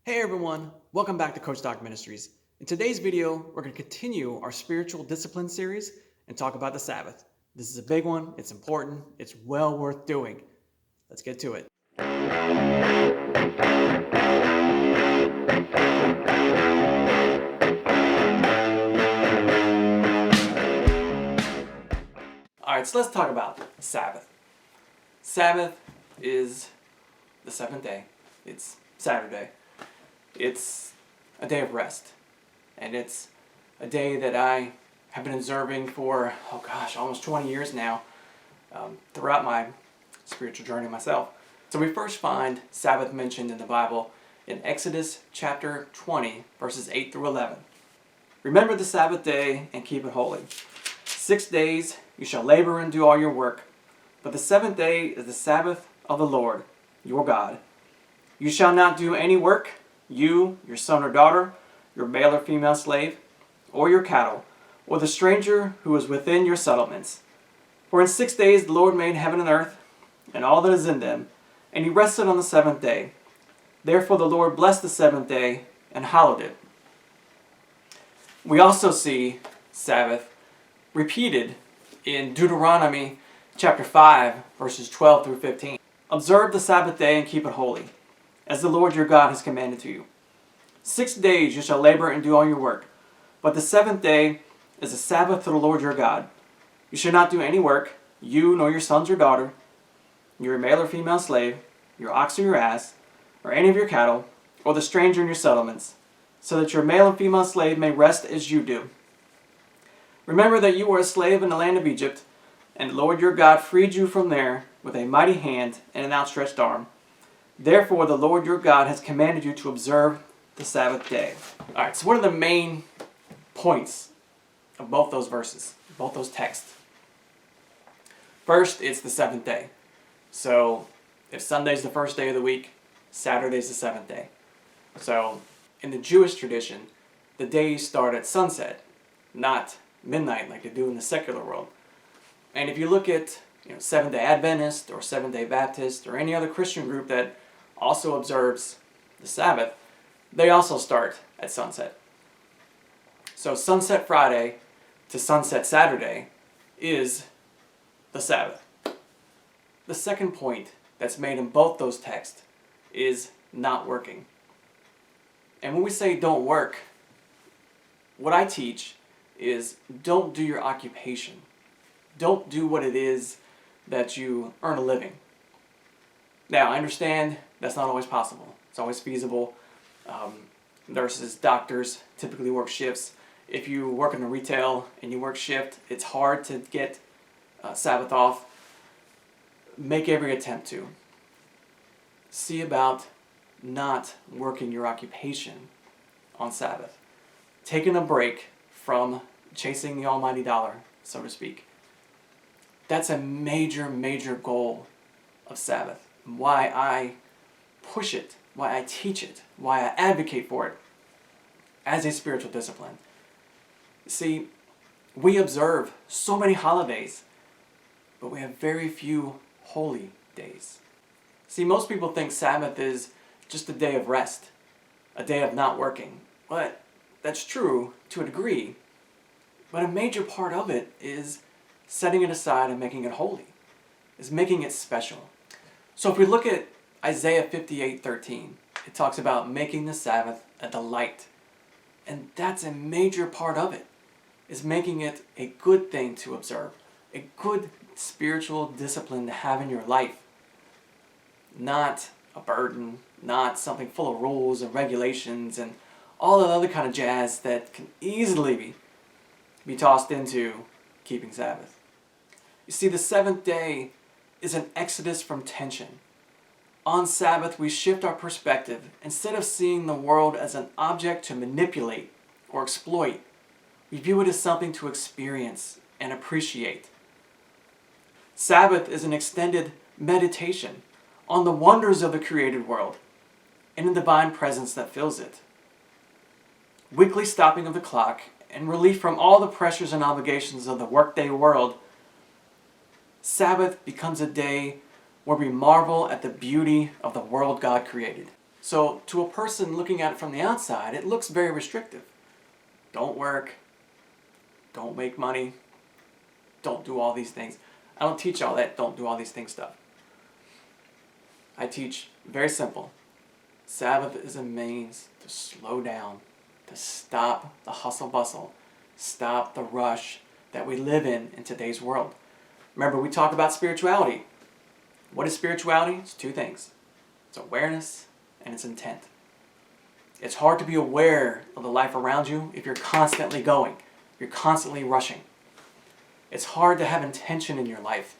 Hey everyone, welcome back to Coach Doc Ministries. In today's video, we're going to continue our spiritual discipline series and talk about the Sabbath. This is a big one, it's important, it's well worth doing. Let's get to it. Alright, so let's talk about Sabbath. Sabbath is the seventh day. It's Saturday. It's a day of rest. And it's a day that I have been observing for, almost 20 years now, throughout my spiritual journey myself. So we first find Sabbath mentioned in the Bible in Exodus chapter 20, verses 8 through 11. Remember the Sabbath day and keep it holy. 6 days you shall labor and do all your work, but the seventh day is the Sabbath of the Lord, your God. You shall not do any work, you, your son or daughter, your male or female slave, or your cattle, or the stranger who is within your settlements. For in 6 days the Lord made heaven and earth, and all that is in them, and he rested on the seventh day. Therefore the Lord blessed the seventh day and hallowed it. We also see Sabbath repeated in Deuteronomy chapter 5, verses 12 through 15. Observe the Sabbath day and keep it holy, as the Lord your God has commanded to you. 6 days you shall labor and do all your work, but the seventh day is a Sabbath to the Lord your God. You shall not do any work, you nor your sons or daughter, your male or female slave, your ox or your ass, or any of your cattle, or the stranger in your settlements, so that your male and female slave may rest as you do. Remember that you were a slave in the land of Egypt, and the Lord your God freed you from there with a mighty hand and an outstretched arm. Therefore the Lord your God has commanded you to observe the Sabbath day. Alright, so what are the main points of both those verses, both those texts? First, it's the seventh day. So, if Sunday's the first day of the week, Saturday's the seventh day. So, in the Jewish tradition, the days start at sunset, not midnight like they do in the secular world. And if you look at Seventh-day Adventist or Seventh-day Baptist or any other Christian group that also observes the Sabbath, they also start at sunset. So sunset Friday to sunset Saturday is the Sabbath. The second point that's made in both those texts is not working. And when we say don't work, what I teach is don't do your occupation. Don't do what it is that you earn a living. Now, I understand that's not always possible. It's always feasible. Nurses, doctors typically work shifts. If you work in a retail and you work shift, it's hard to get Sabbath off. Make every attempt to. See about not working your occupation on Sabbath. Taking a break from chasing the almighty dollar, so to speak. That's a major, major goal of Sabbath. Why I push it, why I teach it, why I advocate for it as a spiritual discipline. See, we observe so many holidays, but we have very few holy days. See, most people think Sabbath is just a day of rest, a day of not working. But that's true to a degree. But a major part of it is setting it aside and making it holy, is making it special. So if we look at Isaiah 58:13, it talks about making the Sabbath a delight. And that's a major part of it, is making it a good thing to observe, a good spiritual discipline to have in your life. Not a burden, not something full of rules and regulations and all that other kind of jazz that can easily be tossed into keeping Sabbath. You see, the seventh day is an exodus from tension. On Sabbath, we shift our perspective. Instead of seeing the world as an object to manipulate or exploit, we view it as something to experience and appreciate. Sabbath is an extended meditation on the wonders of the created world and the divine presence that fills it. Weekly stopping of the clock and relief from all the pressures and obligations of the workday world, Sabbath becomes a day where we marvel at the beauty of the world God created. So to a person looking at it from the outside, it looks very restrictive. Don't work, don't make money, don't do all these things. I don't teach all that don't do all these things stuff. I teach very simple. Sabbath is a means to slow down, to stop the hustle bustle, stop the rush that we live in today's world. Remember, we talk about spirituality. What is spirituality? It's two things. It's awareness and it's intent. It's hard to be aware of the life around you if you're constantly going, if you're constantly rushing. It's hard to have intention in your life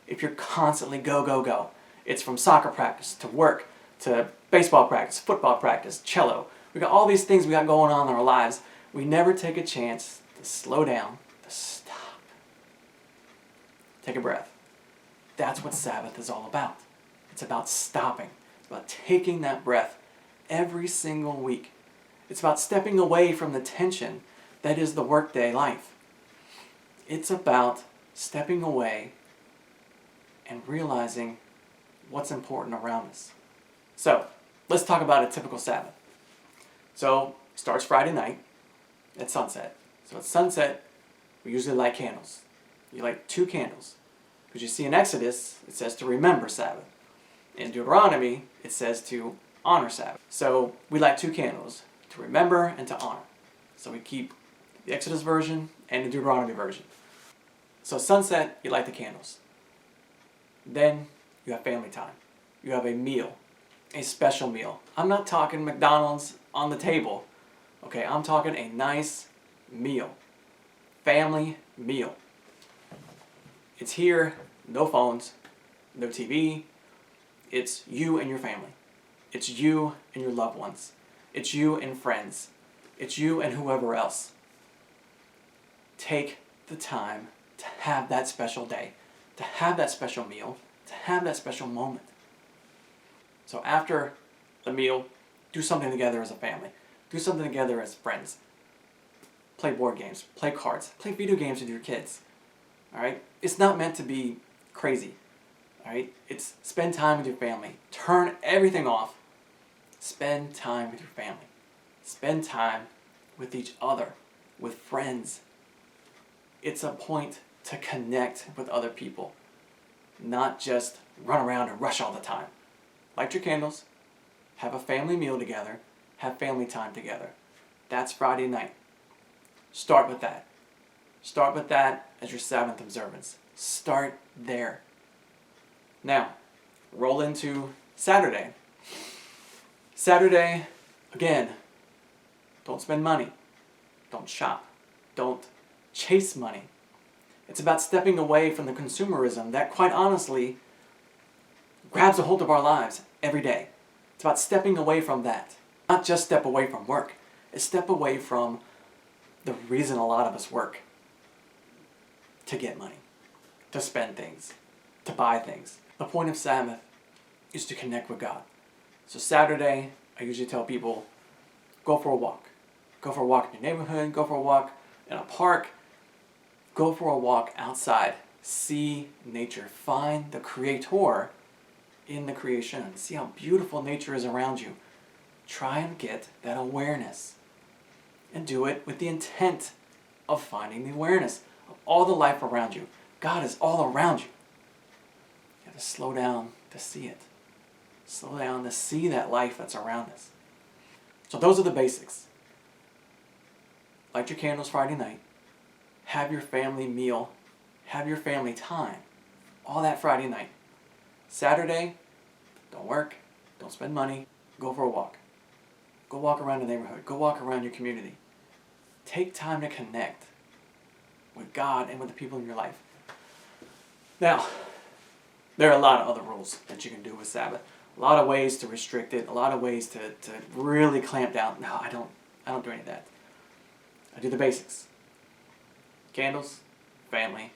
if you're constantly go, go, go. It's from soccer practice to work to baseball practice, football practice, cello. We got all these things we got going on in our lives. We never take a chance to slow down, to stop. Take a breath. That's what Sabbath is all about. It's about stopping. It's about taking that breath every single week. It's about stepping away from the tension that is the workday life. It's about stepping away and realizing what's important around us. So, let's talk about a typical Sabbath. So, it starts Friday night at sunset. So at sunset, we usually light candles. You light 2 candles. Because you see in Exodus, it says to remember Sabbath. In Deuteronomy, it says to honor Sabbath. So we light 2 candles, to remember and to honor. So we keep the Exodus version and the Deuteronomy version. So sunset, you light the candles. Then you have family time. You have a meal, a special meal. I'm not talking McDonald's on the table. Okay, I'm talking a nice meal. Family meal. It's here, no phones, no TV. It's you and your family. It's you and your loved ones. It's you and friends. It's you and whoever else. Take the time to have that special day, to have that special meal, to have that special moment. So after the meal, do something together as a family. Do something together as friends. Play board games, play cards, play video games with your kids. All right? It's not meant to be crazy. All right? It's spend time with your family. Turn everything off. Spend time with your family. Spend time with each other, with friends. It's a point to connect with other people, not just run around and rush all the time. Light your candles, have a family meal together, have family time together. That's Friday night. Start with that. Start with that as your Sabbath observance. Start there. Now, roll into Saturday. Saturday, again, don't spend money. Don't shop. Don't chase money. It's about stepping away from the consumerism that, quite honestly, grabs a hold of our lives every day. It's about stepping away from that. Not just step away from work. It's step away from the reason a lot of us work. To get money. To spend things. To buy things. The point of Sabbath is to connect with God. So Saturday, I usually tell people, go for a walk. Go for a walk in your neighborhood. Go for a walk in a park. Go for a walk outside. See nature. Find the Creator in the creation. See how beautiful nature is around you. Try and get that awareness. And do it with the intent of finding the awareness of all the life around you. God is all around you. You have to slow down to see it. Slow down to see that life that's around us. So those are the basics. Light your candles Friday night. Have your family meal. Have your family time. All that Friday night. Saturday, don't work. Don't spend money. Go for a walk. Go walk around the neighborhood. Go walk around your community. Take time to connect with God and with the people in your life. Now, there are a lot of other rules that you can do with Sabbath. A lot of ways to restrict it. A lot of ways to really clamp down. No, I don't do any of that. I do the basics. Candles, family.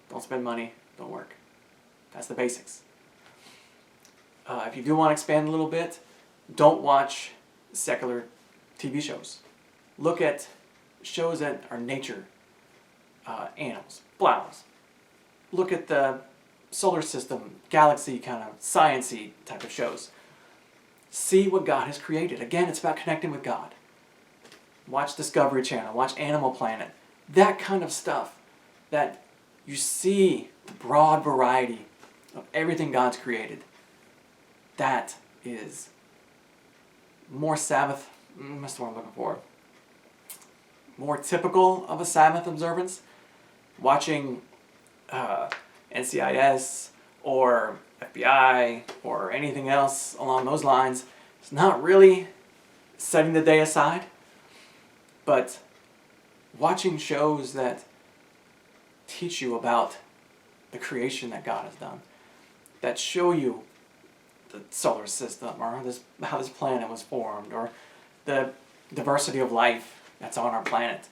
Don't spend money. Don't work. That's the basics. If you do want to expand a little bit, don't watch secular TV shows. Look at shows that are nature, animals, flowers. Look at the solar system, galaxy kind of science-y type of shows. See what God has created. Again, it's about connecting with God. Watch Discovery Channel, watch Animal Planet. That kind of stuff, that you see the broad variety of everything God's created. That is more Sabbath, what's the word I'm looking for? More typical of a Sabbath observance. Watching NCIS or FBI or anything else along those lines, it's not really setting the day aside, but watching shows that teach you about the creation that God has done, that show you the solar system or how this planet was formed or the diversity of life that's on our planet.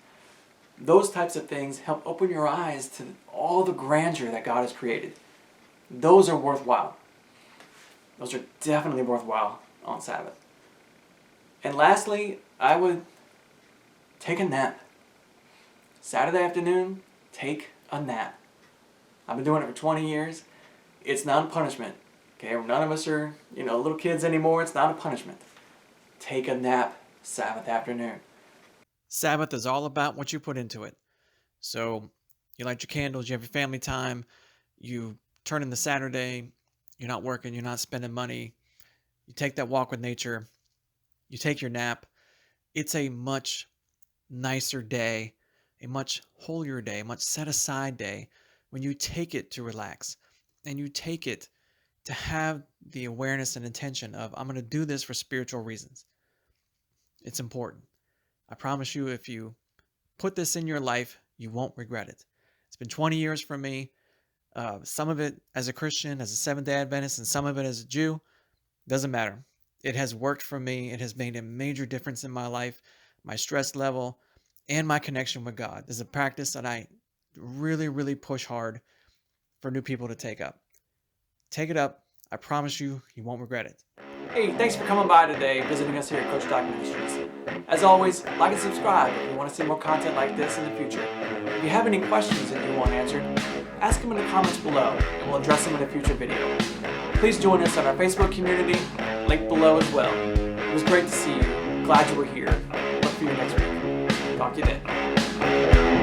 Those types of things help open your eyes to all the grandeur that God has created. Those are worthwhile. Those are definitely worthwhile on Sabbath. And lastly, I would take a nap. Saturday afternoon, take a nap. I've been doing it for 20 years. It's not a punishment. Okay, none of us are, little kids anymore. It's not a punishment. Take a nap Sabbath afternoon. Sabbath is all about what you put into it. So you light your candles, you have your family time, you turn in the Saturday, you're not working, you're not spending money, you take that walk with nature, you take your nap. It's a much nicer day, a much holier day, a much set aside day when you take it to relax and you take it to have the awareness and intention of, I'm going to do this for spiritual reasons. It's important. I promise you, if you put this in your life, you won't regret it. It's been 20 years for me. Some of it as a Christian, as a Seventh-day Adventist, and some of it as a Jew. Doesn't matter. It has worked for me. It has made a major difference in my life, my stress level, and my connection with God. This is a practice that I really, really push hard for new people to take up. Take it up. I promise you, you won't regret it. Hey, thanks for coming by today, visiting us here at Coach Doc Ministries. As always, like and subscribe if you want to see more content like this in the future. If you have any questions that you want answered, ask them in the comments below, and we'll address them in a future video. Please join us on our Facebook community, link below as well. It was great to see you. Glad you were here. Look for you next week. Talk to you then.